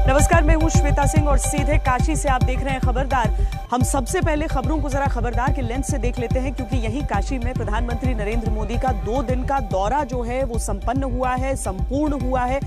नमस्कार, मैं हूं श्वेता सिंह और सीधे काशी से आप देख रहे हैं खबरदार। हम सबसे पहले खबरों को जरा खबरदार के लेंस से देख लेते हैं, क्योंकि यहीं काशी में प्रधानमंत्री नरेंद्र मोदी का 2 दिन का दौरा जो है वो संपन्न हुआ है, संपूर्ण हुआ है।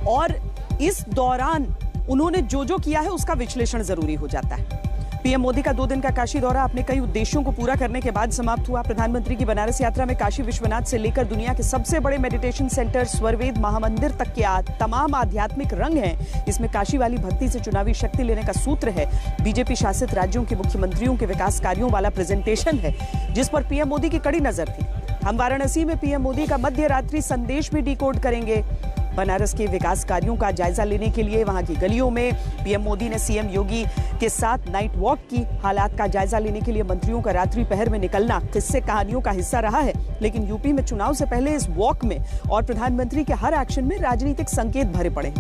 और इस दौरान उन्होंने जो किया है उसका विश्लेषण जरूरी हो जाता है। पीएम मोदी का 2 दिन का काशी दौरा अपने कई उद्देश्यों को पूरा करने के बाद समाप्त हुआ। प्रधानमंत्री की बनारस यात्रा में काशी विश्वनाथ से लेकर दुनिया के सबसे बड़े मेडिटेशन सेंटर स्वरवेद महामंदिर तक के तमाम आध्यात्मिक रंग हैं। इसमें काशी वाली भक्ति से चुनावी शक्ति लेने का सूत्र है। बीजेपी शासित राज्यों के मुख्यमंत्रियों के विकास कार्यों वाला प्रेजेंटेशन है, जिस पर पीएम मोदी की कड़ी नजर थी। हम वाराणसी में पीएम मोदी का मध्य रात्रि संदेश भी डिकोड करेंगे। बनारस के विकास कार्यों का जायजा लेने के लिए वहां की गलियों में पीएम मोदी ने सीएम योगी के साथ नाइट वॉक की। हालात का जायजा लेने के लिए मंत्रियों का रात्रि पहर में निकलना किस्से कहानियों का हिस्सा रहा है, लेकिन यूपी में चुनाव से पहले इस वॉक में और प्रधानमंत्री के हर एक्शन में राजनीतिक संकेत भरे पड़े।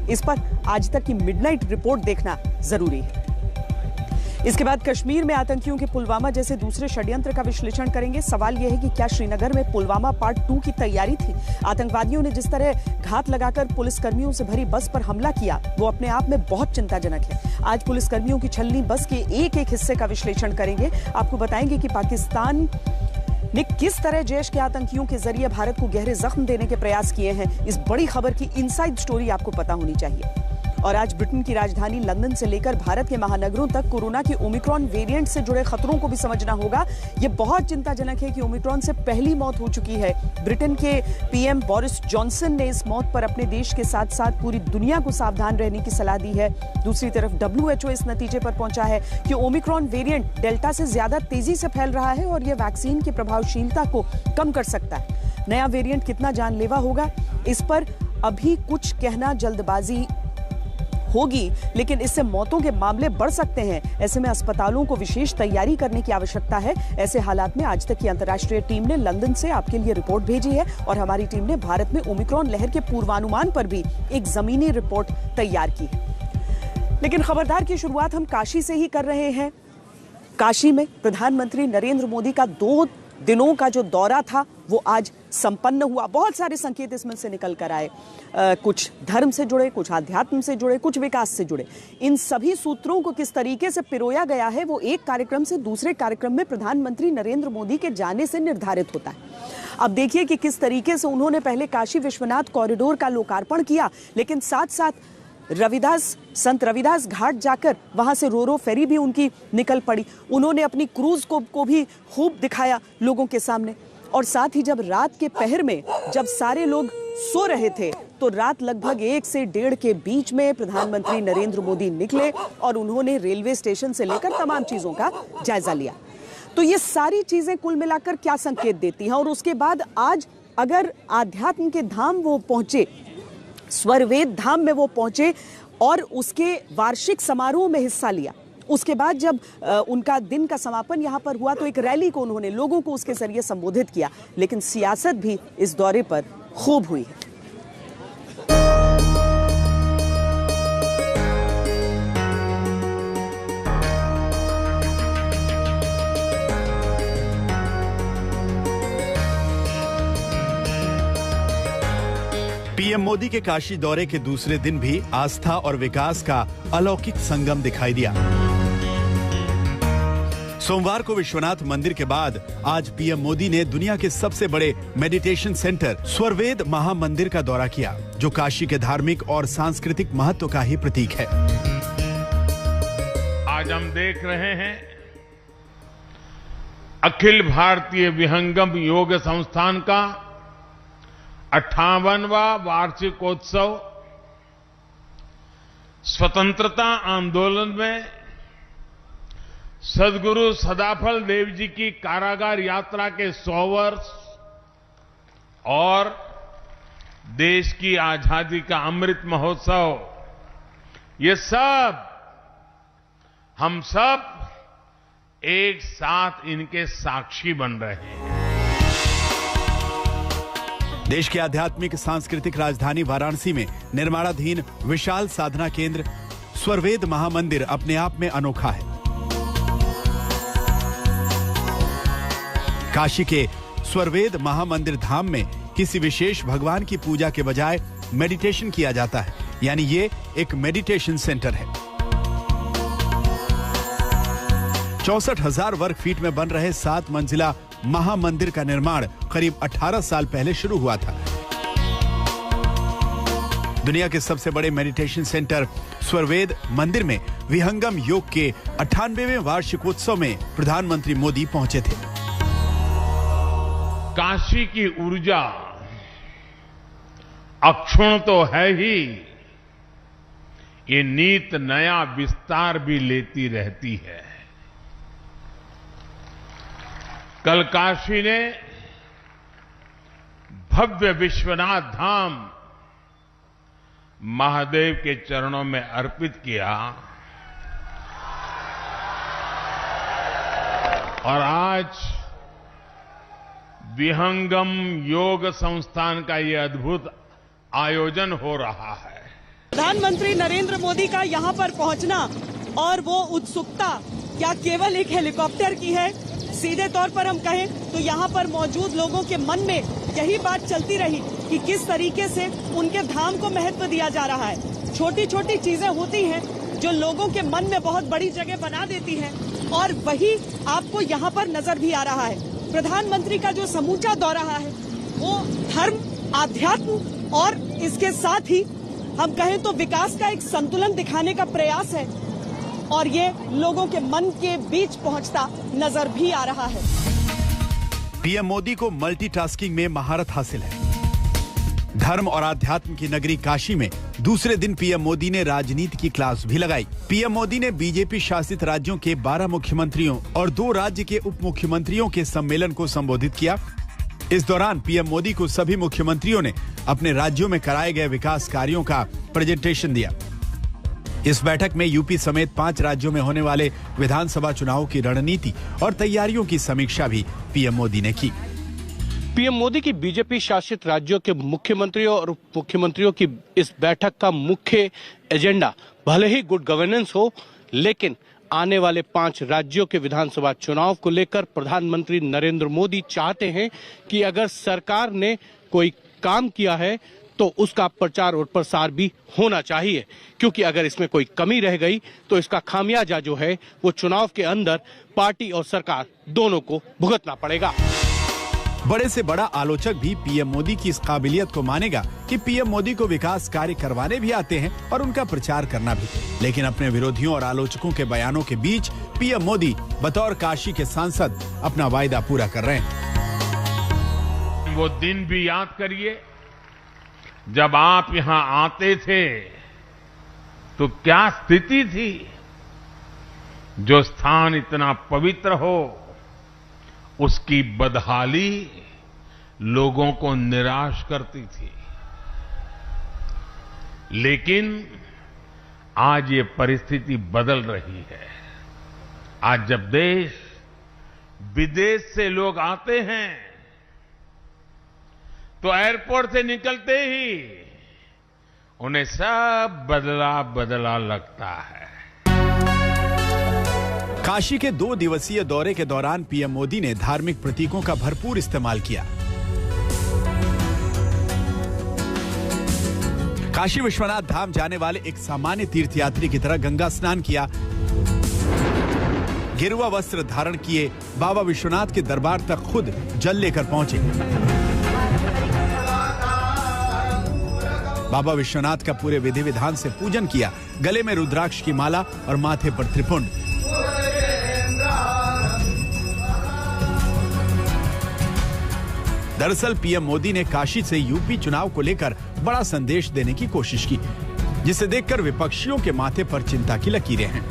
इस पर आज तक की मिडनाइट रिपोर्ट देखना जरूरी है। इसके बाद कश्मीर में आतंकियों के पुलवामा जैसे दूसरे षड्यंत्र का विश्लेषण करेंगे। सवाल यह है कि क्या श्रीनगर में पुलवामा पार्ट 2 की तैयारी थी? आतंकवादियों ने जिस तरह घात लगाकर पुलिसकर्मियों से भरी बस पर हमला किया, वो अपने आप में बहुत चिंताजनक है। आज पुलिसकर्मियों की छलनी बस के एक हिस्से का विश्लेषण करेंगे। आपको बताएंगे कि पाकिस्तान ने किस तरह जैश के आतंकियों के जरिए भारत को गहरे जख्म देने के प्रयास किए हैं। इस बड़ी खबर की इनसाइड स्टोरी आपको पता होनी चाहिए। और आज ब्रिटेन की राजधानी लंदन से लेकर भारत के महानगरों तक कोरोना के ओमिक्रॉन वेरिएंट से जुड़े खतरों को भी समझना होगा। यह बहुत चिंताजनक है कि ओमिक्रॉन से पहली मौत हो चुकी है। ब्रिटेन के पीएम बोरिस जॉनसन ने इस मौत पर अपने देश के साथ साथ पूरी दुनिया को सावधान रहने की सलाह दी है। दूसरी तरफ WHO इस नतीजे पर पहुंचा है कि ओमिक्रॉन वेरिएंट डेल्टा से ज्यादा तेजी से फैल रहा है और यह वैक्सीन की प्रभावशीलता को कम कर सकता है। नया वेरिएंट कितना जानलेवा होगा, इस पर अभी कुछ कहना जल्दबाजी होगी, लेकिन इससे मौतों के मामले बढ़ सकते हैं। ऐसे में अस्पतालों को विशेष तैयारी करने की आवश्यकता है। ऐसे हालात में आज तक की अंतर्राष्ट्रीय टीम ने लंदन से आपके लिए रिपोर्ट भेजी है और हमारी टीम ने भारत में ओमिक्रॉन लहर के पूर्वानुमान पर भी एक जमीनी रिपोर्ट तैयार की है। लेकिन खबरदार की शुरुआत हम काशी से ही कर रहे हैं। काशी में प्रधानमंत्री नरेंद्र मोदी का 2 दिनों का जो दौरा था वो आज संपन्न हुआ। बहुत सारे संकेत इसमें से निकल कर आए, कुछ धर्म से जुड़े, कुछ आध्यात्म से जुड़े, कुछ विकास से जुड़े। इन सभी सूत्रों को किस तरीके से पिरोया गया है वो एक कार्यक्रम से दूसरे कार्यक्रम में प्रधानमंत्री नरेंद्र मोदी के जाने से निर्धारित होता है। अब देखिए कि किस तरीके से उन्होंने पहले काशी विश्वनाथ कॉरिडोर का लोकार्पण किया, लेकिन साथ साथ संत रविदास घाट जाकर वहां से रोरो फेरी भी उनकी निकल पड़ी। उन्होंने अपनी क्रूज को भी खूब दिखाया लोगों के सामने। और साथ ही जब रात के पहर में जब सारे लोग सो रहे थे, तो रात लगभग 1 से 1:30 के बीच में प्रधानमंत्री नरेंद्र मोदी निकले और उन्होंने रेलवे स्टेशन से लेकर तमाम चीजों का जायजा लिया। तो ये सारी चीजें कुल मिलाकर क्या संकेत देती हैं? और उसके बाद आज अगर आध्यात्म के धाम वो पहुंचे, स्वरवेद धाम में वो पहुंचे और उसके वार्षिक समारोह में हिस्सा लिया, उसके बाद जब उनका दिन का समापन यहां पर हुआ तो एक रैली को उन्होंने लोगों को उसके जरिए संबोधित किया। लेकिन सियासत भी इस दौरे पर खूब हुई है। पीएम मोदी के काशी दौरे के दूसरे दिन भी आस्था और विकास का अलौकिक संगम दिखाई दिया। सोमवार को विश्वनाथ मंदिर के बाद आज पीएम मोदी ने दुनिया के सबसे बड़े मेडिटेशन सेंटर स्वरवेद महामंदिर का दौरा किया, जो काशी के धार्मिक और सांस्कृतिक महत्व का ही प्रतीक है। आज हम देख रहे हैं अखिल भारतीय विहंगम योग संस्थान का 58वां वार्षिकोत्सव स्वतंत्रता आंदोलन में सदगुरु सदाफल देव जी की कारागार यात्रा के 100 वर्ष और देश की आजादी का अमृत महोत्सव, ये सब हम सब एक साथ इनके साक्षी बन रहे हैं। देश के आध्यात्मिक सांस्कृतिक राजधानी वाराणसी में निर्माणाधीन विशाल साधना केंद्र स्वरवेद महामंदिर अपने आप में अनोखा है। काशी के स्वरवेद महामंदिर धाम में किसी विशेष भगवान की पूजा के बजाय मेडिटेशन किया जाता है। यानी ये एक मेडिटेशन सेंटर है। 64,000 वर्ग फीट में बन रहे 7 मंजिला महामंदिर का निर्माण करीब 18 साल पहले शुरू हुआ था। दुनिया के सबसे बड़े मेडिटेशन सेंटर स्वरवेद मंदिर में विहंगम योग के 98वें वार्षिकोत्सव में प्रधानमंत्री मोदी पहुंचे थे। काशी की ऊर्जा अक्षुण्ण तो है ही, ये नित नया विस्तार भी लेती रहती है। कल काशी ने भव्य विश्वनाथ धाम महादेव के चरणों में अर्पित किया और आज विहंगम योग संस्थान का ये अद्भुत आयोजन हो रहा है। प्रधानमंत्री नरेंद्र मोदी का यहाँ पर पहुँचना और वो उत्सुकता क्या केवल एक हेलीकॉप्टर की है? सीधे तौर पर हम कहें तो यहाँ पर मौजूद लोगों के मन में यही बात चलती रही कि किस तरीके से उनके धाम को महत्व दिया जा रहा है। छोटी छोटी चीजें होती हैं जो लोगों के मन में बहुत बड़ी जगह बना देती हैं और वही आपको यहाँ पर नजर भी आ रहा है। प्रधानमंत्री का जो समूचा दौरा है वो धर्म, आध्यात्म और इसके साथ ही हम कहें तो विकास का एक संतुलन दिखाने का प्रयास है और ये लोगों के मन के बीच पहुंचता नजर भी आ रहा है। पीएम मोदी को मल्टीटास्किंग में महारत हासिल है। धर्म और आध्यात्म की नगरी काशी में दूसरे दिन पीएम मोदी ने राजनीति की क्लास भी लगाई। पीएम मोदी ने बीजेपी शासित राज्यों के 12 मुख्यमंत्रियों और 2 राज्य के उप मुख्यमंत्रियों के सम्मेलन को संबोधित किया। इस दौरान पीएम मोदी को सभी मुख्यमंत्रियों ने अपने राज्यों में कराए गए विकास कार्यों का प्रेजेंटेशन दिया। इस बैठक में यूपी समेत 5 राज्यों में होने वाले विधानसभा चुनाव की रणनीति और तैयारियों की समीक्षा भी पीएम मोदी ने की। पीएम मोदी की बीजेपी शासित राज्यों के मुख्यमंत्रियों और उप मुख्यमंत्रियों की इस बैठक का मुख्य एजेंडा भले ही गुड गवर्नेंस हो, लेकिन आने वाले 5 राज्यों के विधानसभा चुनाव को लेकर प्रधानमंत्री नरेंद्र मोदी चाहते हैं कि अगर सरकार ने कोई काम किया है तो उसका प्रचार और प्रसार भी होना चाहिए, क्योंकि अगर इसमें कोई कमी रह गई तो इसका खामियाजा जो है वो चुनाव के अंदर पार्टी और सरकार दोनों को भुगतना पड़ेगा। बड़े से बड़ा आलोचक भी पीएम मोदी की इस काबिलियत को मानेगा कि पीएम मोदी को विकास कार्य करवाने भी आते हैं और उनका प्रचार करना भी। लेकिन अपने विरोधियों और आलोचकों के बयानों के बीच पीएम मोदी बतौर काशी के सांसद अपना वायदा पूरा कर रहे हैं। वो दिन भी याद करिए जब आप यहां आते थे तो क्या स्थिति थी। जो स्थान इतना पवित्र हो उसकी बदहाली लोगों को निराश करती थी। लेकिन आज ये परिस्थिति बदल रही है। आज जब देश विदेश से लोग आते हैं तो एयरपोर्ट से निकलते ही उन्हें सब बदला बदला लगता है। काशी के 2 दिवसीय दौरे के दौरान पीएम मोदी ने धार्मिक प्रतीकों का भरपूर इस्तेमाल किया। काशी विश्वनाथ धाम जाने वाले एक सामान्य तीर्थयात्री की तरह गंगा स्नान किया। गेरुआ वस्त्र धारण किए बाबा विश्वनाथ के दरबार तक खुद जल लेकर पहुंचे। बाबा विश्वनाथ का पूरे विधि विधान से पूजन किया। गले में रुद्राक्ष की माला और माथे पर त्रिपुंड। दरअसल पीएम मोदी ने काशी से यूपी चुनाव को लेकर बड़ा संदेश देने की कोशिश की, जिसे देखकर विपक्षियों के माथे पर चिंता की लकीरें हैं।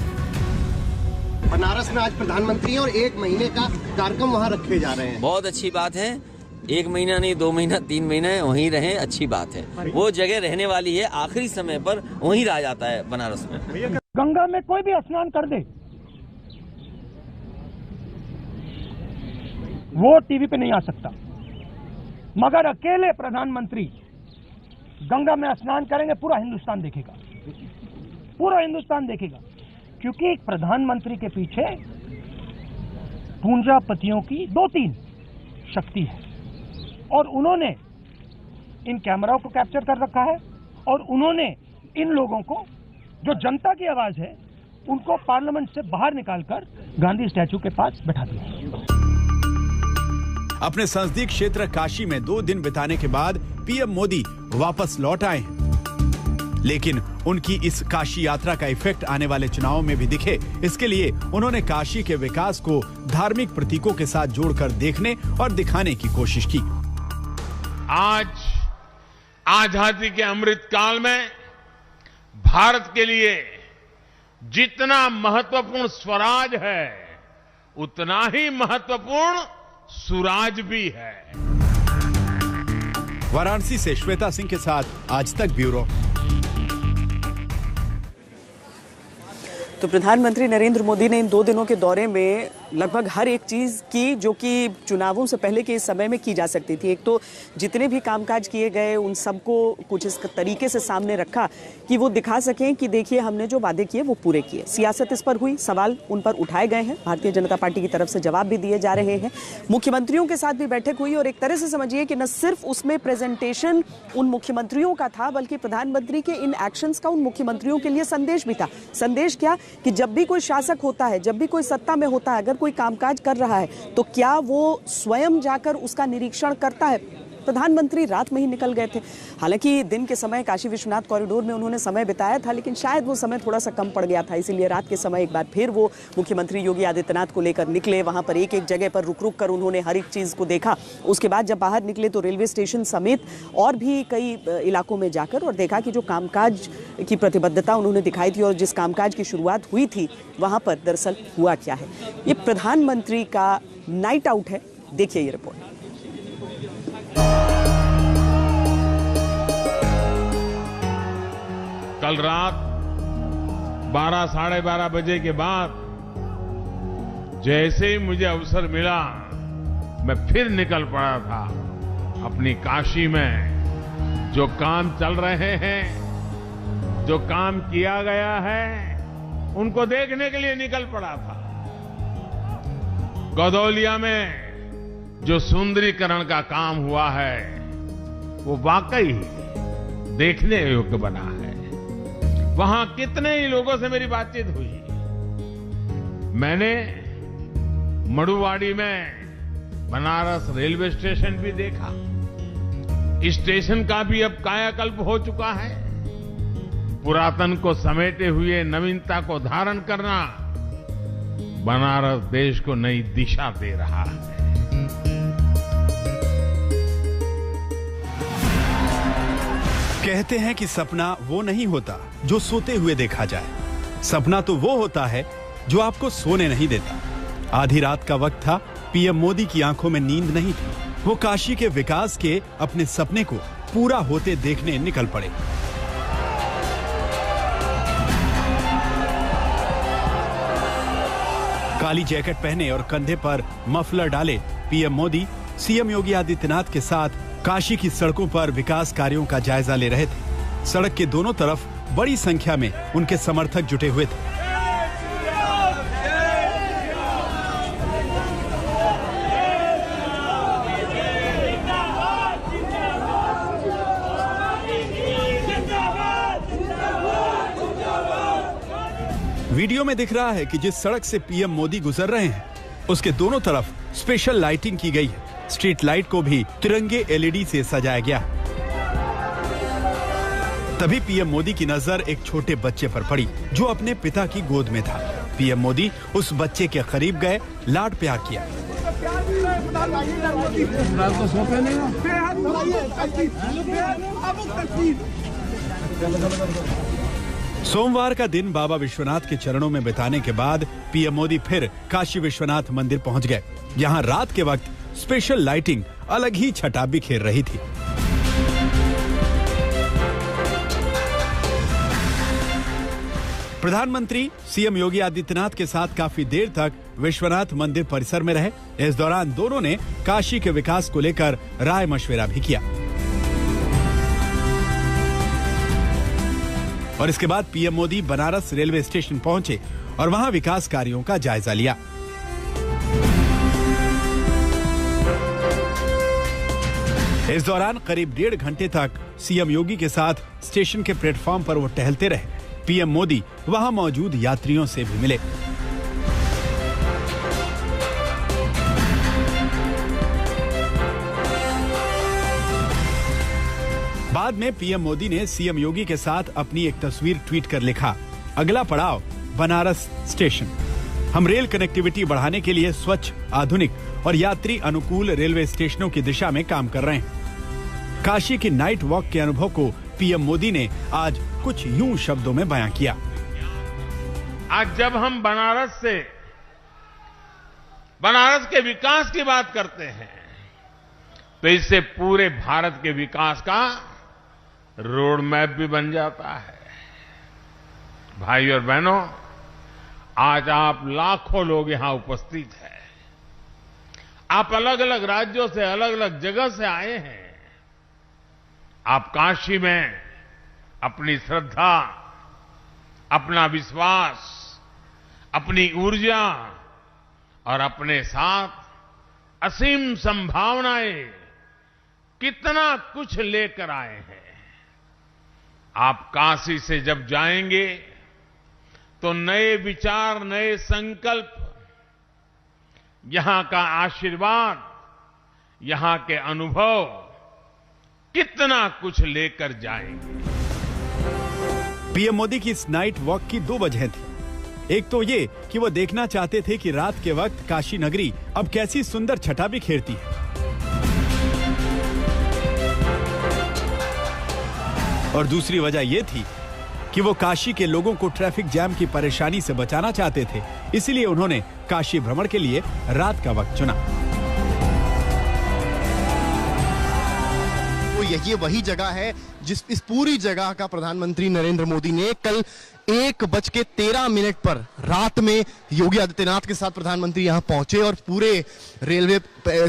बनारस में आज प्रधानमंत्री और 1 महीने का कार्यक्रम वहाँ रखे जा रहे हैं। बहुत अच्छी बात है। 1 महीना नहीं, 2 महीना, 3 महीने वहीं रहें, अच्छी बात है। वो जगह रहने वाली है, आखिरी समय पर वहीं रह जाता है बनारस में। गंगा में कोई भी स्नान कर दे, वो टीवी पे नहीं आ सकता, मगर अकेले प्रधानमंत्री गंगा में स्नान करेंगे, पूरा हिंदुस्तान देखेगा, पूरा हिंदुस्तान देखेगा। क्योंकि एक प्रधानमंत्री के पीछे पूंजापतियों की 2-3 शक्ति है और उन्होंने इन कैमराओं को कैप्चर कर रखा है और उन्होंने इन लोगों को, जो जनता की आवाज है, उनको पार्लियामेंट से बाहर निकालकर गांधी स्टैचू के पास बैठा दिया। अपने संसदीय क्षेत्र काशी में 2 दिन बिताने के बाद पीएम मोदी वापस लौट आए हैं। लेकिन उनकी इस काशी यात्रा का इफेक्ट आने वाले चुनावों में भी दिखे, इसके लिए उन्होंने काशी के विकास को धार्मिक प्रतीकों के साथ जोड़कर देखने और दिखाने की कोशिश की। आज आजादी के अमृत काल में भारत के लिए जितना महत्वपूर्ण स्वराज है, उतना ही महत्वपूर्ण सुराज भी है। वाराणसी से श्वेता सिंह के साथ आज तक ब्यूरो। तो प्रधानमंत्री नरेंद्र मोदी ने इन 2 दिनों के दौरे में लगभग हर एक चीज की जो कि चुनावों से पहले के इस समय में की जा सकती थी। एक तो जितने भी कामकाज किए गए उन सबको कुछ इस तरीके से सामने रखा कि वो दिखा सकें कि देखिए हमने जो वादे किए वो पूरे किए। सियासत इस पर हुई, सवाल उन पर उठाए गए हैं, भारतीय जनता पार्टी की तरफ से जवाब भी दिए जा रहे हैं। मुख्यमंत्रियों के साथ भी बैठक हुई और एक तरह से समझिए कि न सिर्फ उसमें प्रेजेंटेशन उन मुख्यमंत्रियों का था, बल्कि प्रधानमंत्री के इन एक्शंस का उन मुख्यमंत्रियों के लिए संदेश भी था। संदेश क्या कि जब भी कोई शासक होता है, जब भी कोई सत्ता में होता है, अगर कोई कामकाज कर रहा है तो क्या वो स्वयं जाकर उसका निरीक्षण करता है। प्रधानमंत्री रात में ही निकल गए थे। हालांकि दिन के समय काशी विश्वनाथ कॉरिडोर में उन्होंने समय बिताया था, लेकिन शायद वो समय थोड़ा सा कम पड़ गया था, इसीलिए रात के समय एक बार फिर वो मुख्यमंत्री योगी आदित्यनाथ को लेकर निकले। वहां पर एक एक जगह पर रुक रुक कर उन्होंने हर एक चीज को देखा। उसके बाद जब बाहर निकले तो रेलवे स्टेशन समेत और भी कई इलाकों में जाकर और देखा कि जो कामकाज की प्रतिबद्धता उन्होंने दिखाई थी और जिस कामकाज की शुरुआत हुई थी वहां पर दरअसल हुआ क्या है। ये प्रधानमंत्री का नाइट आउट है, देखिए ये रिपोर्ट। कल रात 12 साढ़े 12 बजे के बाद जैसे ही मुझे अवसर मिला, मैं फिर निकल पड़ा था अपनी काशी में। जो काम चल रहे हैं, जो काम किया गया है, उनको देखने के लिए निकल पड़ा था। गदौलिया में जो सुंदरीकरण का काम हुआ है वो वाकई देखने योग्य बना है। वहां कितने ही लोगों से मेरी बातचीत हुई। मैंने मड़ुवाड़ी में बनारस रेलवे स्टेशन भी देखा। इस स्टेशन का भी अब कायाकल्प हो चुका है। पुरातन को समेटे हुए नवीनता को धारण करना बनारस देश को नई दिशा दे रहा है। कहते हैं कि सपना वो नहीं होता जो सोते हुए देखा जाए। सपना तो वो होता है जो आपको सोने नहीं देता। आधी रात का वक्त था, पीएम मोदी की आंखों में नींद नहीं थी। वो काशी के विकास के अपने सपने को पूरा होते देखने निकल पड़े। काली जैकेट पहने और कंधे पर मफलर डाले पीएम मोदी सीएम योगी आदित्यनाथ के साथ काशी की सड़कों पर विकास कार्यों का जायजा ले रहे थे। सड़क के दोनों तरफ बड़ी संख्या में उनके समर्थक जुटे हुए थे। वीडियो में दिख रहा है कि जिस सड़क से पीएम मोदी गुजर रहे हैं उसके दोनों तरफ स्पेशल लाइटिंग की गई है। स्ट्रीट लाइट को भी तिरंगे एलईडी से सजाया गया। तभी पीएम मोदी की नजर एक छोटे बच्चे पर पड़ी जो अपने पिता की गोद में था। पीएम मोदी उस बच्चे के करीब गए, लाड प्यार किया। सोमवार का दिन बाबा विश्वनाथ के चरणों में बिताने के बाद पीएम मोदी फिर काशी विश्वनाथ मंदिर पहुंच गए। यहां रात के वक्त स्पेशल लाइटिंग अलग ही छटा बिखेर रही थी। प्रधानमंत्री सीएम योगी आदित्यनाथ के साथ काफी देर तक विश्वनाथ मंदिर परिसर में रहे। इस दौरान दोनों ने काशी के विकास को लेकर राय मशविरा भी किया और इसके बाद PM Modi Banaras railway station पहुंचे और वहां विकास कार्यों का जायजा लिया। इस दौरान करीब 1.5 घंटे तक सीएम योगी के साथ स्टेशन के प्लेटफॉर्म पर वो टहलते रहे। पीएम मोदी वहां मौजूद यात्रियों से भी मिले। बाद में पीएम मोदी ने सीएम योगी के साथ अपनी एक तस्वीर ट्वीट कर लिखा, अगला पड़ाव बनारस स्टेशन। हम रेल कनेक्टिविटी बढ़ाने के लिए स्वच्छ, आधुनिक और यात्री अनुकूल रेलवे स्टेशनों की दिशा में काम कर रहे हैं। काशी की नाइट वॉक के अनुभव को पीएम मोदी ने आज कुछ यूं शब्दों में बयां किया। आज जब हम बनारस के विकास की बात करते हैं तो इससे पूरे भारत के विकास का रोड मैप भी बन जाता है। भाई और बहनों, आज आप लाखों लोग यहां उपस्थित हैं। आप अलग अलग राज्यों से, अलग अलग जगह से आए हैं। आप काशी में अपनी श्रद्धा, अपना विश्वास, अपनी ऊर्जा और अपने साथ असीम संभावनाएं कितना कुछ लेकर आए हैं। आप काशी से जब जाएंगे तो नए विचार, नए संकल्प, यहां का आशीर्वाद, यहां के अनुभव कितना कुछ लेकर जाएंगे। पीएम मोदी की इस नाइट वॉक की 2 वजहें थी। एक तो ये कि वो देखना चाहते थे कि रात के वक्त काशी नगरी अब कैसी सुंदर छटा बिखेरती है, और दूसरी वजह यह थी कि वो काशी के लोगों को ट्रैफिक जैम की परेशानी से बचाना चाहते थे। इसलिए उन्होंने काशी भ्रमण के लिए रात का वक्त चुना। ये वही जगह है इस पूरी जगह का प्रधानमंत्री नरेंद्र मोदी ने कल 1:13 पर रात में योगी आदित्यनाथ के साथ प्रधानमंत्री यहां पहुंचे और पूरे रेलवे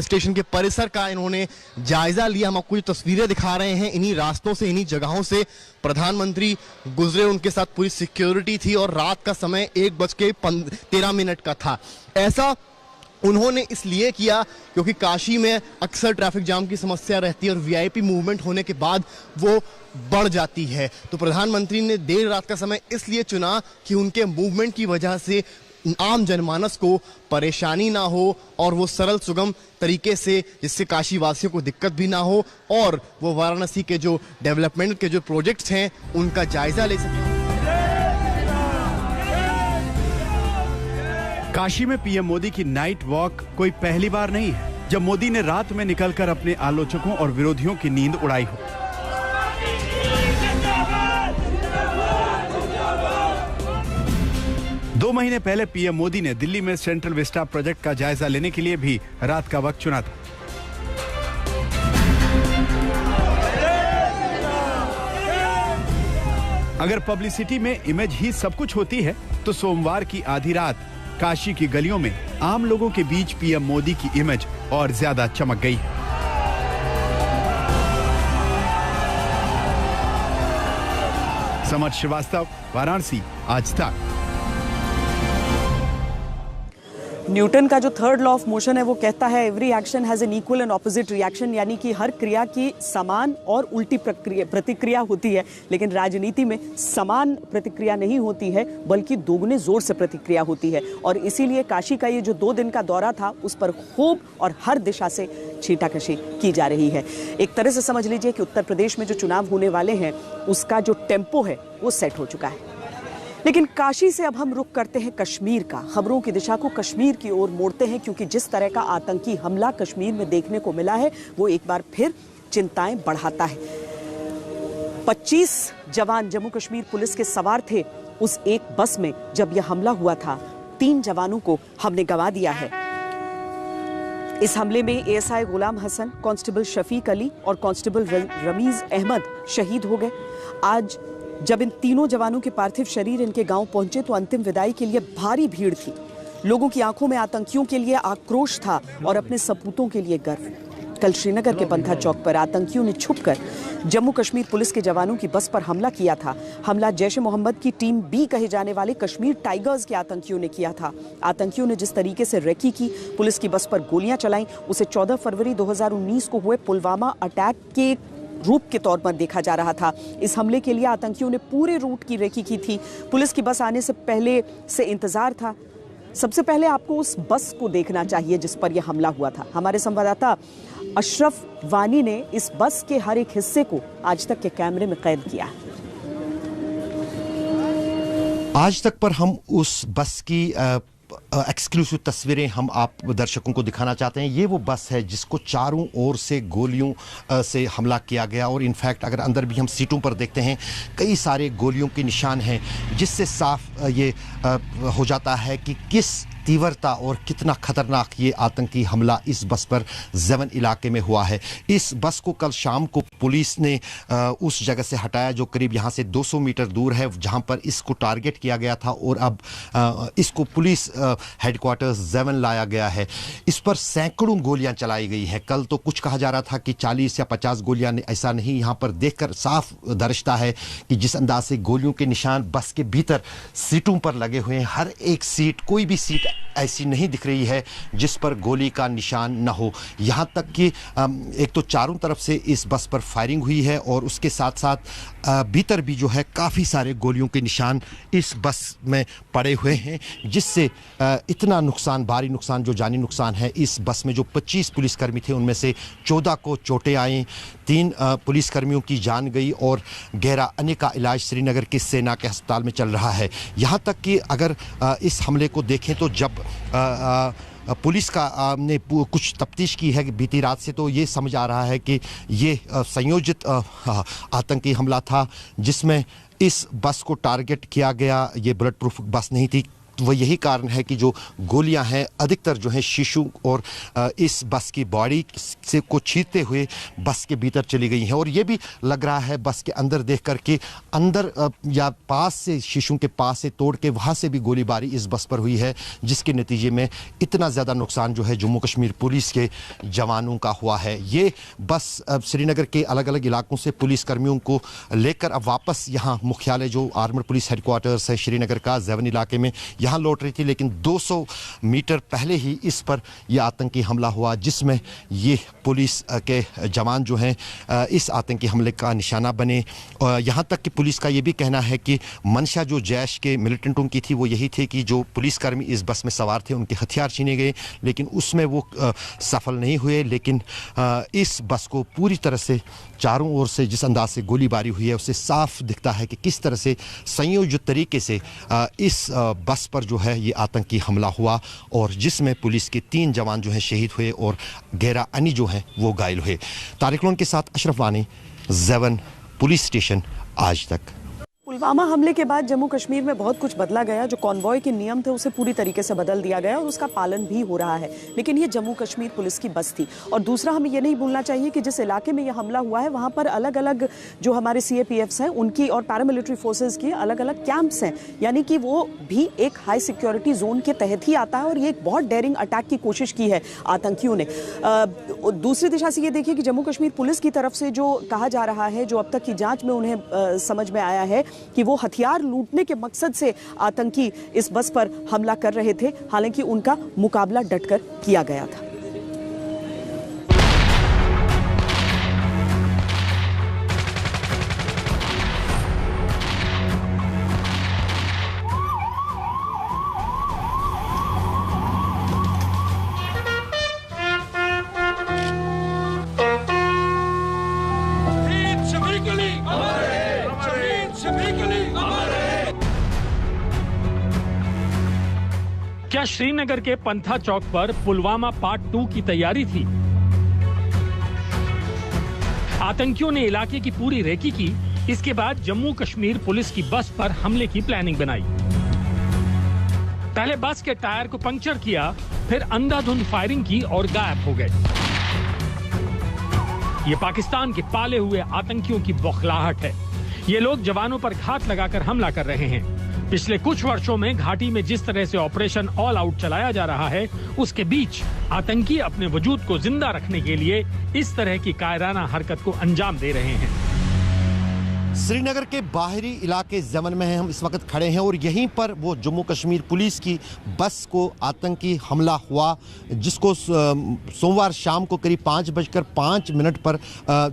स्टेशन के परिसर का इन्होंने जायजा लिया। हम आपको जो तस्वीरें दिखा रहे हैं, इन्हीं रास्तों से, इन्हीं जगहों से प्रधानमंत्री गुजरे। उनके साथ पूरी सिक्योरिटी थी और रात का समय 1:13 का था। ऐसा उन्होंने इसलिए किया क्योंकि काशी में अक्सर ट्रैफिक जाम की समस्या रहती है और वीआईपी मूवमेंट होने के बाद वो बढ़ जाती है। तो प्रधानमंत्री ने देर रात का समय इसलिए चुना कि उनके मूवमेंट की वजह से आम जनमानस को परेशानी ना हो और वो सरल सुगम तरीके से, जिससे काशी वासियों को दिक्कत भी ना हो और वो वाराणसी के जो डेवलपमेंट के जो प्रोजेक्ट्स हैं उनका जायजा ले सकें। काशी में पीएम मोदी की नाइट वॉक कोई पहली बार नहीं है जब मोदी ने रात में निकलकर अपने आलोचकों और विरोधियों की नींद उड़ाई हो। दो महीने पहले पीएम मोदी ने दिल्ली में सेंट्रल विस्टा प्रोजेक्ट का जायजा लेने के लिए भी रात का वक्त चुना था। अगर पब्लिसिटी में इमेज ही सब कुछ होती है तो सोमवार की आधी रात काशी की गलियों में आम लोगों के बीच पीएम मोदी की इमेज और ज्यादा चमक गई है। समर श्रीवास्तव, वाराणसी, आज तक। न्यूटन का जो थर्ड लॉ ऑफ मोशन है वो कहता है every action has an equal and opposite reaction, यानी कि हर क्रिया की समान और उल्टी प्रतिक्रिया होती है। लेकिन राजनीति में समान प्रतिक्रिया नहीं होती है बल्कि दोगुने जोर से प्रतिक्रिया होती है। और इसीलिए काशी का ये जो 2 दिन का दौरा था उस पर खूब और हर दिशा से छींटाकशी की जा रही है। एक तरह से समझ लीजिए कि उत्तर प्रदेश में जो चुनाव होने वाले हैं उसका जो टेम्पो है वो सेट हो चुका है। लेकिन काशी से अब हम रुख करते हैं कश्मीर का। खबरों की दिशा को कश्मीर की ओर मोड़ते हैं क्योंकि जिस तरह का आतंकी हमला कश्मीर में देखने को मिला है वो एक बार फिर चिंताएं बढ़ाता है। 25 जवान जम्मू कश्मीर पुलिस के सवार थे उस एक बस में जब यह हमला हुआ था। 3 जवानों को हमने गंवा दिया है। इस हमले में एएसआई गुलाम हसन, कांस्टेबल शफीक अली और कांस्टेबल रमीज अहमद शहीद हो गए। आज जब इन तीनों जवानों के पार्थिव शरीर इनके गांव पहुंचे तो अंतिम विदाई के लिए भारी भीड़ थी। लोगों की आंखों में आतंकियों के लिए आक्रोश था और अपने सपूतों के लिए गर्व। कल श्रीनगर के पंथा चौक पर आतंकियों ने छुपकर जम्मू कश्मीर पुलिस के जवानों की बस पर हमला किया था। हमला जैश ए मोहम्मद की टीम बी कहे जाने वाले कश्मीर टाइगर्स के आतंकियों ने किया था। आतंकियों ने जिस तरीके से रेकी की, पुलिस की बस पर गोलियां चलाई, उसे 14 फरवरी 2019 को हुए पुलवामा अटैक के रूप के तौर पर देखा जा रहा था। इस हमले के लिए आतंकियों ने पूरे रूट की रेकी की थी। पुलिस की बस आने से पहले से इंतजार था। सबसे पहले आपको उस बस को देखना चाहिए जिस पर यह हमला हुआ था। हमारे संवाददाता अशरफ वानी ने इस बस के हर एक हिस्से को आज तक के कैमरे में कैद किया। आज तक पर हम उस बस की एक्सक्लूसिव तस्वीरें हम आप दर्शकों को दिखाना चाहते हैं। ये वो बस है जिसको चारों ओर से गोलियों से हमला किया गया और इनफैक्ट अगर अंदर भी हम सीटों पर देखते हैं कई सारे गोलियों के निशान हैं, जिससे साफ ये हो जाता है कि किस तीव्रता और कितना खतरनाक ये आतंकी हमला इस बस पर ज़वन इलाके में हुआ है। इस बस को कल शाम को पुलिस ने उस जगह से हटाया जो करीब यहाँ से 200 मीटर दूर है, जहाँ पर इसको टारगेट किया गया था और अब इसको पुलिस हेडक्वार्टर्स ज़वन लाया गया है। इस पर सैकड़ों गोलियां चलाई गई हैं। कल तो कुछ कहा जा रहा था कि 40 या 50 गोलियां, ऐसा नहीं। यहाँ पर देखकर साफ दर्शता है कि जिस अंदाज से गोलियों के निशान बस के भीतर सीटों पर लगे हुए हैं, हर एक सीट, कोई भी सीट ऐसी नहीं दिख रही है जिस पर गोली का निशान न हो। यहाँ तक कि एक तो चारों तरफ से इस बस पर फायरिंग हुई है और उसके साथ साथ भीतर भी जो है काफ़ी सारे गोलियों के निशान इस बस में पड़े हुए हैं, जिससे इतना नुकसान, भारी नुकसान, जो जानी नुकसान है। इस बस में जो 25 पुलिसकर्मी थे उनमें से 14 को चोटें आई, 3 पुलिसकर्मियों की जान गई और गहरा अन्य का इलाज श्रीनगर के सेना के अस्पताल में चल रहा है। यहाँ तक कि अगर इस हमले को देखें तो जब पुलिस का ने कुछ तफ्तीश की है बीती रात से, तो ये समझ आ रहा है कि ये संयोजित आतंकी हमला था जिसमें इस बस को टारगेट किया गया। ये बुलेट प्रूफ बस नहीं थी। तो वह यही कारण है कि जो गोलियां हैं अधिकतर जो है शीशों और इस बस की बॉडी से को छीनते हुए बस के भीतर चली गई हैं। और ये भी लग रहा है बस के अंदर देख कर के अंदर या पास से, शीशों के पास से तोड़ के वहाँ से भी गोलीबारी इस बस पर हुई है, जिसके नतीजे में इतना ज़्यादा नुकसान जो है जम्मू कश्मीर पुलिस के जवानों का हुआ है। ये बस श्रीनगर के अलग अलग इलाकों से पुलिसकर्मियों को लेकर अब वापस यहाँ मुख्यालय जो आर्मर पुलिस हेडक्वार्टर्स है श्रीनगर का ज़वन इलाके में यहाँ लौट रही थी, लेकिन 200 मीटर पहले ही इस पर यह आतंकी हमला हुआ, जिसमें ये पुलिस के जवान जो हैं इस आतंकी हमले का निशाना बने। यहाँ तक कि पुलिस का ये भी कहना है कि मंशा जो जैश के मिलिटेंटों की थी वो यही थी कि जो पुलिसकर्मी इस बस में सवार थे उनके हथियार छीने गए, लेकिन उसमें वो सफल नहीं हुए। लेकिन इस बस को पूरी तरह से चारों ओर से जिस अंदाज से गोलीबारी हुई है उससे साफ दिखता है कि किस तरह से संयोजित तरीके से इस बस पर जो है ये आतंकी हमला हुआ और जिसमें पुलिस के 3 जवान जो हैं शहीद हुए और 11 अन्य जो हैं वो घायल हुए। तारिक लोन के साथ अशरफ वानी, ज़वन पुलिस स्टेशन, आज तक। पुलवामा हमले के बाद जम्मू कश्मीर में बहुत कुछ बदला गया। जो कॉन्वॉय के नियम थे उसे पूरी तरीके से बदल दिया गया और उसका पालन भी हो रहा है, लेकिन ये जम्मू कश्मीर पुलिस की बस थी। और दूसरा, हमें ये नहीं भूलना चाहिए कि जिस इलाके में यह हमला हुआ है वहां पर अलग अलग जो हमारे CAPFs हैं उनकी और पैरामिलिट्री फोर्सेज की अलग अलग कैंप्स हैं, यानी कि वो भी एक हाई सिक्योरिटी जोन के तहत ही आता है। और ये एक बहुत डेयरिंग अटैक की कोशिश की है आतंकियों ने। दूसरी दिशा से ये देखिए कि जम्मू कश्मीर पुलिस की तरफ से जो कहा जा रहा है, जो अब तक की जांच में उन्हें समझ में आया है कि वो हथियार लूटने के मकसद से आतंकी इस बस पर हमला कर रहे थे, हालांकि उनका मुकाबला डटकर किया गया था। क्या श्रीनगर के पंथा चौक पर पुलवामा पार्ट 2 की तैयारी थी? आतंकियों ने इलाके की पूरी रेकी की। इसके बाद जम्मू कश्मीर पुलिस की बस पर हमले की प्लानिंग बनाई। पहले बस के टायर को पंक्चर किया, फिर अंधाधुंध फायरिंग की और गायब हो गए। ये पाकिस्तान के पाले हुए आतंकियों की बौखलाहट है। ये लोग जवानों पर घात लगाकर हमला कर रहे हैं। पिछले कुछ वर्षों में घाटी में जिस तरह से ऑपरेशन ऑल आउट चलाया जा रहा है, उसके बीच आतंकी अपने वजूद को जिंदा रखने के लिए इस तरह की कायराना हरकत को अंजाम दे रहे हैं। श्रीनगर के बाहरी इलाके जमन में हम इस वक्त खड़े हैं और यहीं पर वो जम्मू कश्मीर पुलिस की बस को आतंकी हमला हुआ, जिसको सोमवार शाम को करीब 5:05 पर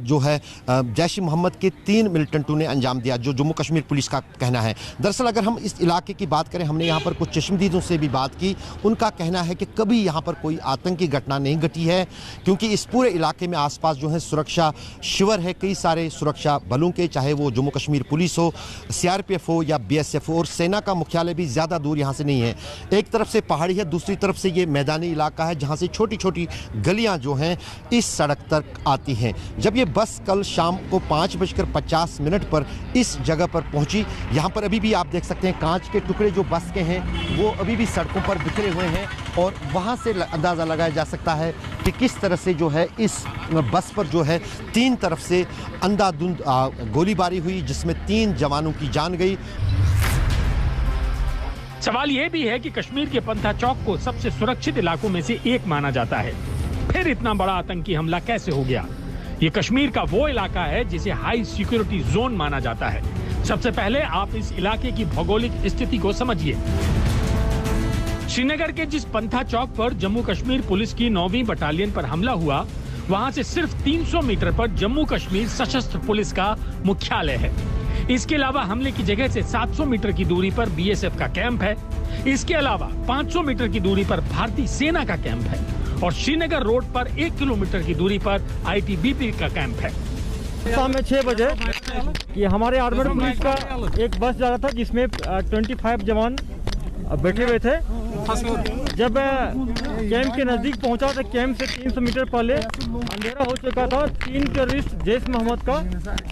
जो है जैश ए मोहम्मद के 3 मिलिटेंटों ने अंजाम दिया, जो जम्मू कश्मीर पुलिस का कहना है। दरअसल अगर हम इस इलाके की बात करें, हमने यहाँ पर कुछ चश्मदीदों से भी बात की, उनका कहना है कि कभी यहाँ पर कोई आतंकी घटना नहीं घटी है, क्योंकि इस पूरे इलाके में आसपास जो है सुरक्षा शिविर है कई सारे सुरक्षा बलों के, चाहे वो जम्मू कश्मीर पुलिस हो, सीआरपीएफ हो या बीएसएफ हो, और सेना का मुख्यालय भी ज़्यादा दूर यहाँ से नहीं है। एक तरफ से पहाड़ी है, दूसरी तरफ से ये मैदानी इलाका है जहाँ से छोटी छोटी गलियाँ जो हैं इस सड़क तक आती हैं। जब ये बस कल शाम को 5:50 पर इस जगह पर पहुँची, यहाँ पर अभी भी आप देख सकते हैं कांच के टुकड़े जो बस के हैं वो अभी भी सड़कों पर बिखरे हुए हैं, और वहाँ से अंदाज़ा लगाया जा सकता है कि किस तरह से जो है इस बस पर जो है 3 तरफ से अंधाधुंध गोलीबारी हुई, जिसमें 3 जवानों की जान गई। सवाल यह भी है कि कश्मीर के पंथा चौक को सबसे सुरक्षित इलाकों में से एक माना जाता है, फिर इतना बड़ा आतंकी हमला कैसे हो गया? ये कश्मीर का वो इलाका है जिसे हाई सिक्योरिटी जोन माना जाता है। सबसे पहले आप इस इलाके की भौगोलिक स्थिति को समझिए। श्रीनगर के जिस पंथा चौक पर जम्मू कश्मीर पुलिस की 9वीं बटालियन पर हमला हुआ, वहां से सिर्फ 300 मीटर पर जम्मू कश्मीर सशस्त्र पुलिस का मुख्यालय है। इसके अलावा हमले की जगह से 700 मीटर की दूरी पर बीएसएफ का कैंप है। इसके अलावा 500 मीटर की दूरी पर भारतीय सेना का कैंप है, और श्रीनगर रोड पर 1 किलोमीटर की दूरी पर आईटीबीपी का कैंप है। शाम में 6 बजे ये हमारे आर्मड पुलिस का एक बस जा रहा था, जिसमें 25 जवान बैठे हुए थे। जब कैंप के नजदीक पहुंचा तो कैंप से 300 मीटर पहले अंधेरा हो चुका था। 3 टेररिस्ट जैश मोहम्मद का,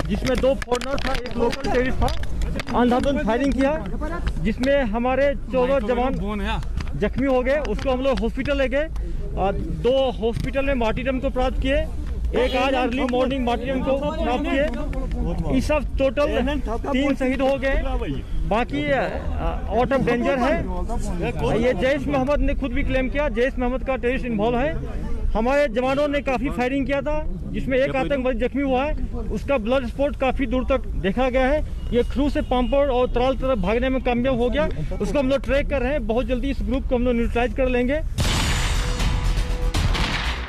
जिसमें 2 फॉरेनर था, एक लोकल टेररिस्ट था, अंधाधुंध फायरिंग किया, जिसमें हमारे 14 जवान जख्मी हो गए। उसको हम लोग हॉस्पिटल ले गए, 2 हॉस्पिटल में मार्टीरियम को प्राप्त किए, एक आज अर्ली मॉर्निंग मार्टीरियम को प्राप्त किए। इस सब टोटल 3 शहीद हो गए, बाकी आउट ऑफ डेंजर है। ये जैश मोहम्मद ने खुद भी क्लेम किया जैश मोहम्मद का टेररिस्ट इन्वॉल्व है। हमारे जवानों ने काफी फायरिंग किया था, जिसमें एक आतंकवादी जख्मी हुआ है। उसका ब्लड स्पॉट काफी दूर तक देखा गया है। ये क्रू से पाम्पोर और त्राल तरफ भागने में कामयाब हो गया। उसको हम लोग ट्रैक कर रहे हैं। बहुत जल्दी इस ग्रुप को हम लोग न्यूट्रलाइज कर लेंगे।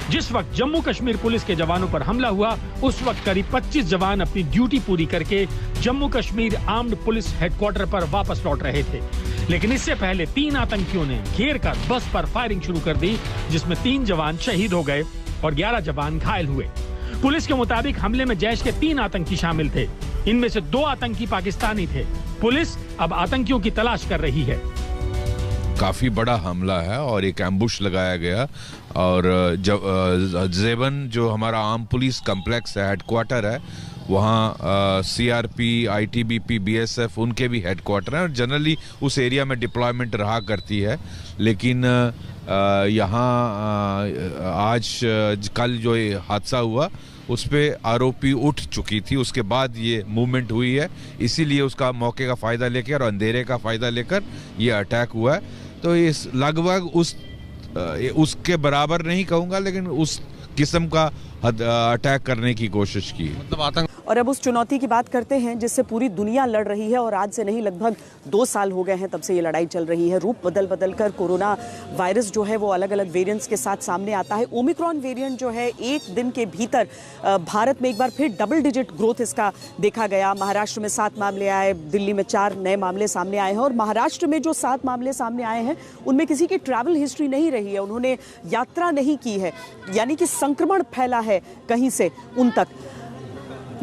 जिस वक्त जम्मू कश्मीर पुलिस के जवानों पर हमला हुआ, उस वक्त करीब 25 जवान अपनी ड्यूटी पूरी करके Jammu Kashmir armed police headquarter पर वापस लौट रहे थे। लेकिन इससे पहले 3 आतंकियों ने घेर कर बस पर फायरिंग शुरू कर दी, जिसमें 3 जवान शहीद हो गए और 11 जवान घायल हुए। पुलिस के मुताबिक हमले में जैश के 3 आतंकी शामिल थे। इनमें से 2 आतंकी पाकिस्तानी थे। पुलिस अब आतंकियों की तलाश कर रही है। काफ़ी बड़ा हमला है और एक एम्बुश लगाया गया, और जेबन जो हमारा आर्म पुलिस कम्प्लेक्स है, हेडक्वार्टर है, वहाँ सीआरपी, आईटीबीपी, बीएसएफ उनके भी हेडक्वार्टर हैं, और जनरली उस एरिया में डिप्लॉयमेंट रहा करती है। लेकिन यहाँ आज कल जो ये हादसा हुआ उस पर आरोपी उठ चुकी थी, उसके बाद ये मूवमेंट हुई है, इसीलिए उसका मौके का फ़ायदा लेकर और अंधेरे का फ़ायदा लेकर ये अटैक हुआ है। तो इस लगभग उसके बराबर नहीं कहूँगा, लेकिन उस किस्म का अटैक करने की कोशिश की। मतलब आतंक। और अब उस चुनौती की बात करते हैं जिससे पूरी दुनिया लड़ रही है, और आज से नहीं लगभग 2 साल हो गए हैं तब से ये लड़ाई चल रही है। रूप बदल बदल कर कोरोना वायरस जो है वो अलग अलग वेरिएंट्स के साथ सामने आता है। ओमिक्रॉन वेरिएंट जो है 1 दिन के भीतर भारत में एक बार फिर डबल डिजिट ग्रोथ इसका देखा गया। महाराष्ट्र में 7 मामले आए, दिल्ली में 4 नए मामले सामने आए हैं, और महाराष्ट्र में जो 7 मामले सामने आए हैं उनमें किसी की ट्रैवल हिस्ट्री नहीं रही है, उन्होंने यात्रा नहीं की है, यानी कि संक्रमण फैला है कहीं से उन तक।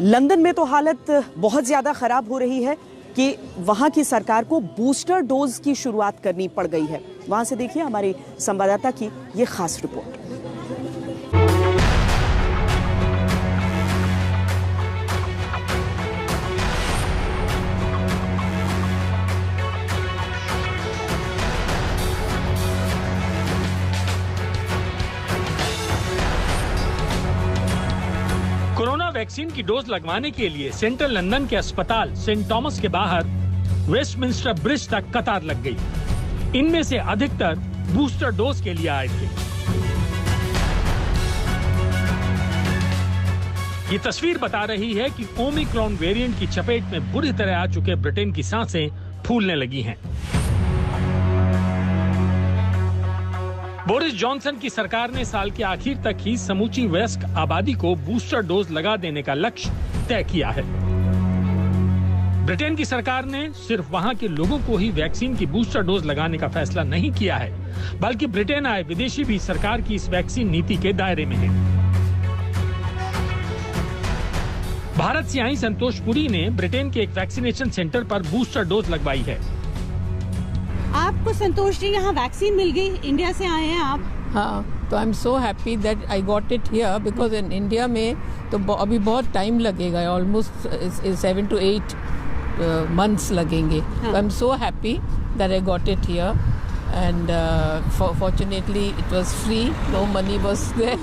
लंदन में तो हालत बहुत ज्यादा खराब हो रही है कि वहां की सरकार को बूस्टर डोज की शुरुआत करनी पड़ गई है। वहां से देखिए हमारे संवाददाता की ये खास रिपोर्ट। कोरोना वैक्सीन की डोज लगवाने के लिए सेंट्रल लंदन के अस्पताल सेंट थॉमस के बाहर वेस्टमिंस्टर ब्रिज तक कतार लग गई। इनमें से अधिकतर बूस्टर डोज के लिए आए थे। ये तस्वीर बता रही है कि ओमिक्रॉन वेरिएंट की चपेट में बुरी तरह आ चुके ब्रिटेन की सांसें फूलने लगी हैं। बोरिस जॉनसन की सरकार ने साल के आखिर तक ही समूची वयस्क आबादी को बूस्टर डोज लगा देने का लक्ष्य तय किया है। ब्रिटेन की सरकार ने सिर्फ वहां के लोगों को ही वैक्सीन की बूस्टर डोज लगाने का फैसला नहीं किया है, बल्कि ब्रिटेन आए विदेशी भी सरकार की इस वैक्सीन नीति के दायरे में हैं। भारत से आई संतोष पुरी ने ब्रिटेन के एक वैक्सीनेशन सेंटर पर बूस्टर डोज लगवाई है। आपको संतोष जी यहाँ वैक्सीन मिल गई, इंडिया से आए हैं आप? हाँ, तो I am so happy that I got it here, because in India में तो अभी बहुत टाइम लगेगा, ऑलमोस्ट 7 to 8 months लगेंगे। तो I am so happy that I got it here and fortunately it was free, no money was there।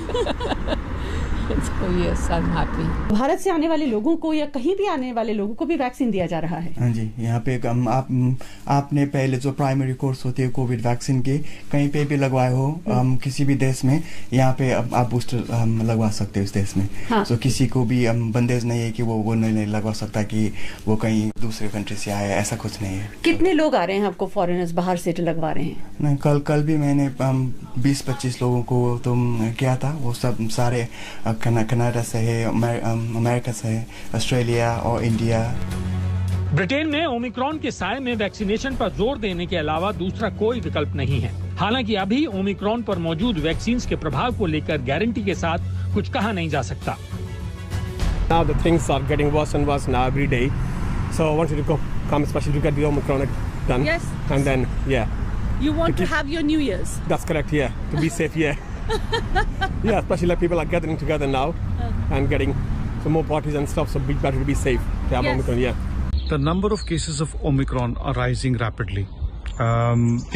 So yes, I'm happy। Bharat से आने वाले लोगों को या कहीं भी आने वाले लोगों को भी वैक्सीन दिया जा रहा है? हाँ जी, यहाँ पे आपने पहले जो प्राइमरी कोर्स होते हैं कोविड वैक्सीन के, कहीं पे भी लगवाए हो किसी भी देश में, यहाँ पे आप बूस्टर लगवा सकते हो इस देश में। हाँ। तो किसी को भी बंदेज नहीं है कि वो नहीं लगवा सकता कि वो कहीं दूसरे कंट्री से आया, ऐसा कुछ नहीं है। कितने लोग आ रहे हैं आपको फॉरेनर्स बाहर से लगवा रहे हैं? नहीं, कल भी मैंने 20-25 लोगों को तो किया था, वो सब सारे कनाडा से है, अमेरिका से है, ऑस्ट्रेलिया और इंडिया। ब्रिटेन में ओमिक्रॉन के साए में वैक्सीनेशन पर जोर देने के अलावा दूसरा कोई विकल्प नहीं है। हालांकि अभी ओमिक्रॉन पर मौजूद वैक्सीन के प्रभाव को लेकर गारंटी के साथ कुछ कहा नहीं जा सकता। Now the things are getting worse and worse now every day, so I wanted to come especially to get the Omicron done. Yes. And then You want to have your New Year's? That's correct. Yeah, to be safe. Yeah. Yeah, especially like people are gathering together now and getting some more parties and stuff, so it's better to be safe to have Omicron. Yeah. The number of cases of Omicron are rising rapidly.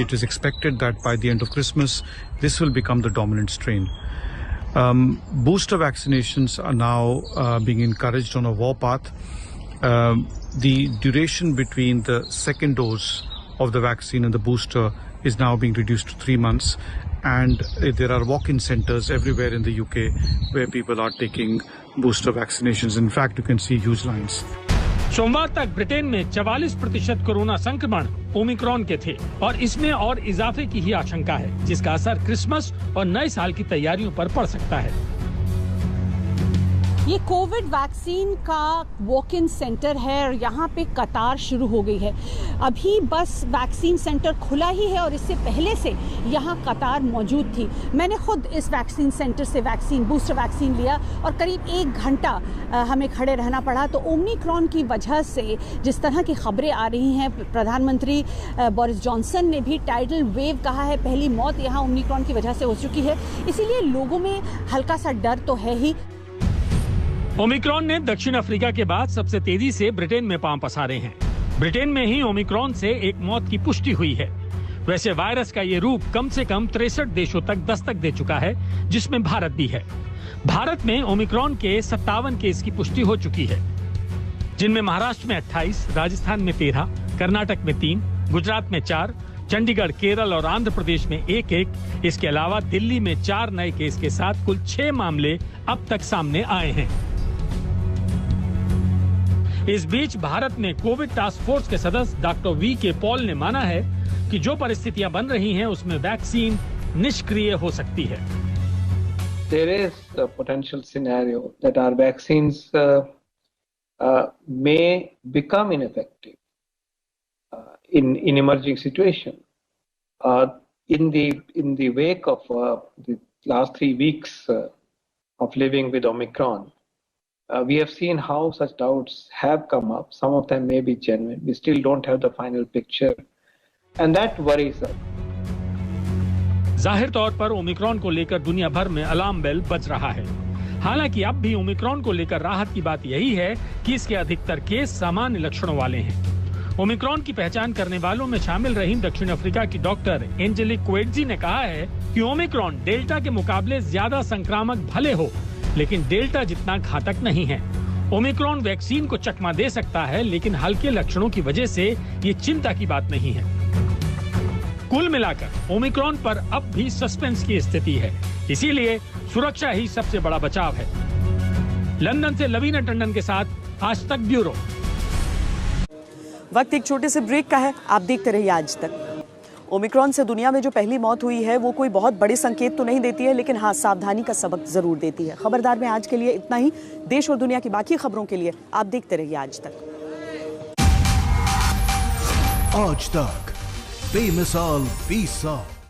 It is expected that by the end of Christmas, this will become the dominant strain. Booster vaccinations are now being encouraged on a warpath. The duration between the second dose of the vaccine and the booster is now being reduced to 3 months, and there are walk-in centers everywhere in the UK where people are taking booster vaccinations. In fact, you can see huge lines. सोमवार तक Britain में 44% corona संक्रमण Omicron के थे और इसमें और इजाफे की ही आशंका है, जिसका असर क्रिसमस और नए साल की तैयारियों पर पड़ सकता है। ये कोविड वैक्सीन का वॉक इन सेंटर है और यहाँ पे कतार शुरू हो गई है। अभी बस वैक्सीन सेंटर खुला ही है और इससे पहले से यहाँ कतार मौजूद थी। मैंने खुद इस वैक्सीन सेंटर से बूस्टर वैक्सीन लिया और करीब 1 घंटा हमें खड़े रहना पड़ा। तो ओमिक्रॉन की वजह से जिस तरह की खबरें आ रही हैं, प्रधानमंत्री बोरिस जॉनसन ने भी टाइडल वेव कहा है, पहली मौत यहाँ ओमिक्रॉन की वजह से हो चुकी है, इसीलिए लोगों में हल्का सा डर तो है ही। ओमिक्रॉन ने दक्षिण अफ्रीका के बाद सबसे तेजी से ब्रिटेन में पांव पसारे हैं। ब्रिटेन में ही ओमिक्रॉन से एक मौत की पुष्टि हुई है। वैसे वायरस का ये रूप कम से कम 63 देशों तक दस्तक दे चुका है, जिसमें भारत भी है। भारत में ओमिक्रॉन के 57 केस की पुष्टि हो चुकी है, जिनमें महाराष्ट्र में 28, राजस्थान में 13, कर्नाटक में 3, गुजरात में 4, चंडीगढ़, केरल और आंध्र प्रदेश में 1-1। इसके अलावा दिल्ली में 4 नए केस के साथ कुल 6 मामले अब तक सामने आए हैं। इस बीच भारत में कोविड टास्क फोर्स के सदस्य डॉक्टर वी.के. पॉल ने माना है कि जो परिस्थितियां बन रही हैं उसमें वैक्सीन निष्क्रिय हो सकती है। There is a potential scenario that our vaccines may become ineffective in emerging situation. In the wake of the last 3 weeks of living with Omicron, we have seen how such doubts have come up. Some of them may be genuine. We still don't have the final picture, and that worries us. जाहिर तौर पर Omicron को लेकर दुनिया भर में alarm bell बज रहा है। हालांकि अब भी ओमिक्रॉन को लेकर राहत की बात यही है कि इसके अधिकतर केस सामान्य लक्षणों वाले हैं। ओमिक्रॉन की पहचान करने वालों में शामिल रही दक्षिण अफ्रीका की डॉक्टर एंजेलिक क्वेटजी ने कहा है कि ओमिक्रॉन डेल्टा के मुकाबले ज्यादा संक्रामक भले हो, लेकिन डेल्टा जितना घातक नहीं है। ओमिक्रॉन वैक्सीन को चकमा दे सकता है, लेकिन हल्के लक्षणों की वजह से ये चिंता की बात नहीं है। कुल मिलाकर ओमिक्रॉन पर अब भी सस्पेंस की स्थिति है, इसीलिए सुरक्षा ही सबसे बड़ा बचाव है। लंदन से लवीना टंडन के साथ आज तक ब्यूरो। वक्त एक छोटे से ब्रेक का है, आप देखते रहिए आज तक। ओमिक्रॉन से दुनिया में जो पहली मौत हुई है वो कोई बहुत बड़े संकेत तो नहीं देती है, लेकिन हाँ, सावधानी का सबक जरूर देती है। खबरदार में आज के लिए इतना ही। देश और दुनिया की बाकी खबरों के लिए आप देखते रहिए आज तक। आज तक बेमिसाल 20 साल।